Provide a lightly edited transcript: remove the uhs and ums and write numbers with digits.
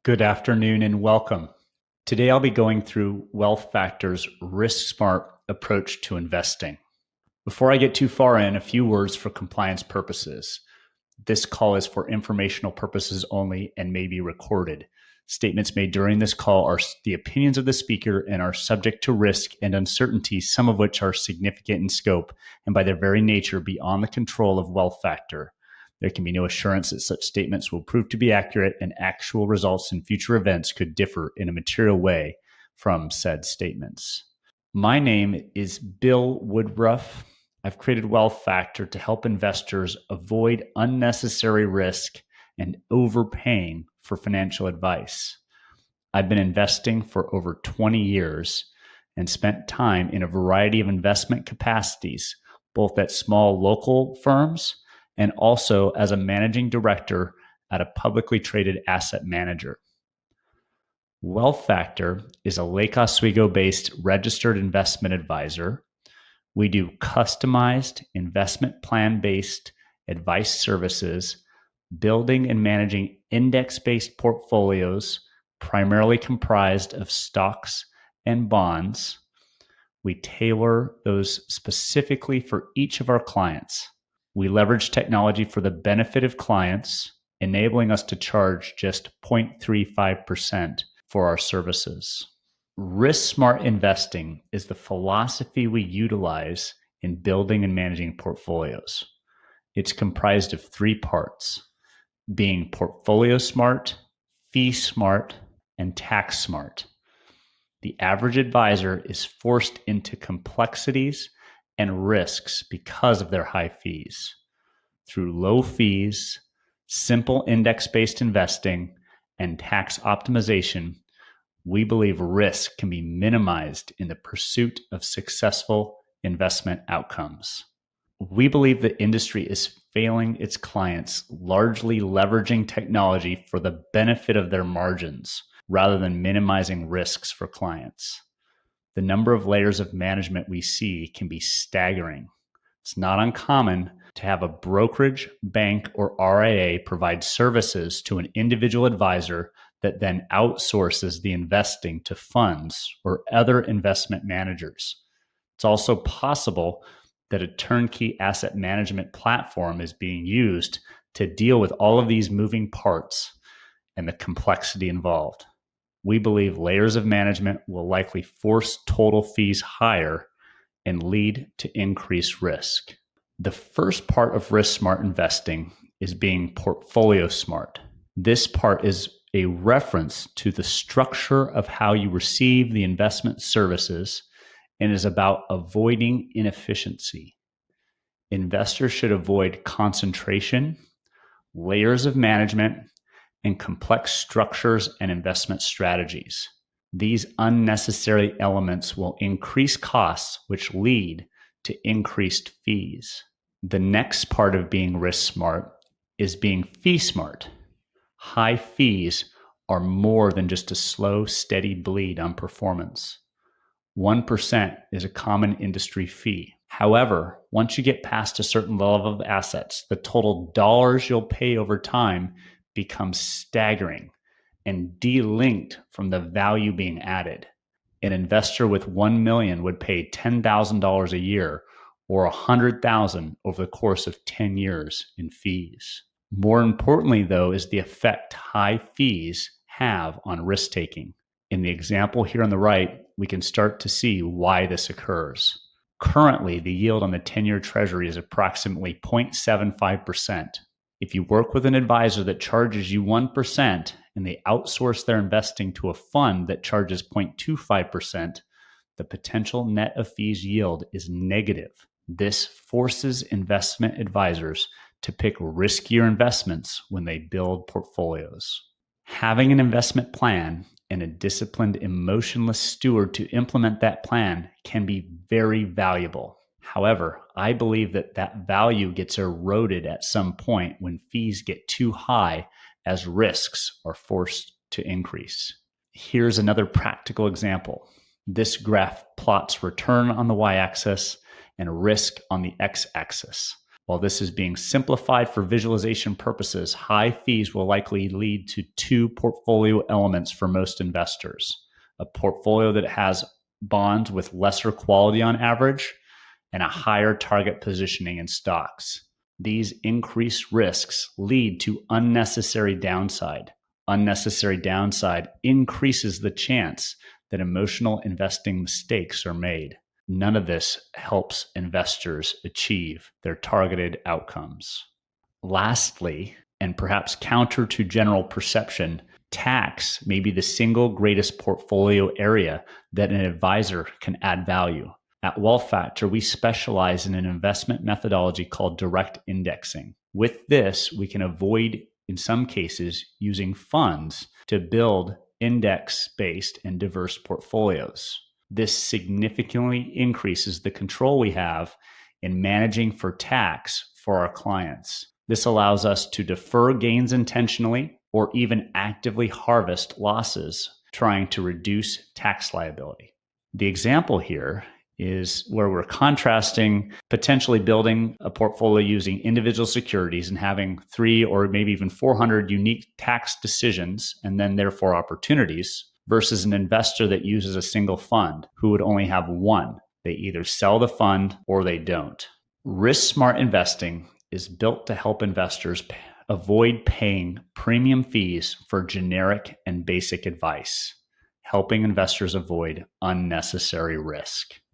Good afternoon and welcome. Today I'll be going through Wealth Factor's RiskSmart approach to investing. Before I get too far in, a few words for compliance purposes. This call is for informational purposes only and may be recorded. Statements made during this call are the opinions of the speaker and are subject to risk and uncertainty, some of which are significant in scope and by their very nature beyond the control of Wealth Factor. There can be no assurance that such statements will prove to be accurate, and actual results in future events could differ in a material way from said statements. My name is Bill Woodruff. I've created Wealth Factor to help investors avoid unnecessary risk and overpaying for financial advice. I've been investing for over 20 years and spent time in a variety of investment capacities, both at small local firms and also as a managing director at a publicly traded asset manager. Wealth Factor is a Lake Oswego-based registered investment advisor. We do customized investment plan-based advice services, building and managing index-based portfolios primarily comprised of stocks and bonds. We tailor those specifically for each of our clients. We leverage technology for the benefit of clients, enabling us to charge just 0.35% for our services. RiskSmart investing is the philosophy we utilize in building and managing portfolios. It's comprised of three parts, being portfolio smart, fee smart, and tax smart. The average advisor is forced into complexities and risks because of their high fees. Through low fees, simple index-based investing, and tax optimization, we believe risk can be minimized in the pursuit of successful investment outcomes. We believe the industry is failing its clients, largely leveraging technology for the benefit of their margins rather than minimizing risks for clients. The number of layers of management we see can be staggering. It's not uncommon to have a brokerage, bank, or RIA provide services to an individual advisor that then outsources the investing to funds or other investment managers. It's also possible that a turnkey asset management platform is being used to deal with all of these moving parts and the complexity involved. We believe layers of management will likely force total fees higher and lead to increased risk. The first part of RiskSmart investing is being portfolio smart. This part is a reference to the structure of how you receive the investment services and is about avoiding inefficiency. Investors should avoid concentration, layers of management, and complex structures and investment strategies. These unnecessary elements will increase costs, which lead to increased fees. The next part of being risk smart is being fee smart. High fees are more than just a slow, steady bleed on performance. 1% is a common industry fee. However, once you get past a certain level of assets, the total dollars you'll pay over time becomes staggering and delinked from the value being added. An investor with $1 million would pay $10,000 a year or $100,000 over the course of 10 years in fees. More importantly, though, is the effect high fees have on risk taking. In the example here on the right, we can start to see why this occurs. Currently, the yield on the 10-year treasury is approximately 0.75%. If you work with an advisor that charges you 1% and they outsource their investing to a fund that charges 0.25%, the potential net of fees yield is negative. This forces investment advisors to pick riskier investments when they build portfolios. Having an investment plan and a disciplined, emotionless steward to implement that plan can be very valuable. However, I believe that value gets eroded at some point when fees get too high as risks are forced to increase. Here's another practical example. This graph plots return on the y-axis and risk on the x-axis. While this is being simplified for visualization purposes, high fees will likely lead to two portfolio elements for most investors: a portfolio that has bonds with lesser quality on average, and a higher target positioning in stocks. These increased risks lead to unnecessary downside. Unnecessary downside increases the chance that emotional investing mistakes are made. None of this helps investors achieve their targeted outcomes. Lastly, and perhaps counter to general perception, tax may be the single greatest portfolio area that an advisor can add value. At Wealth Factor, we specialize in an investment methodology called direct indexing. With this, we can avoid, in some cases, using funds to build index-based and diverse portfolios. This significantly increases the control we have in managing for tax for our clients. This allows us to defer gains intentionally or even actively harvest losses, trying to reduce tax liability. The example here is where we're contrasting potentially building a portfolio using individual securities and having 300 or maybe even 400 unique tax decisions and then therefore opportunities, versus an investor that uses a single fund who would only have one. They either sell the fund or they don't. RiskSmart investing is built to help investors avoid paying premium fees for generic and basic advice, helping investors avoid unnecessary risk.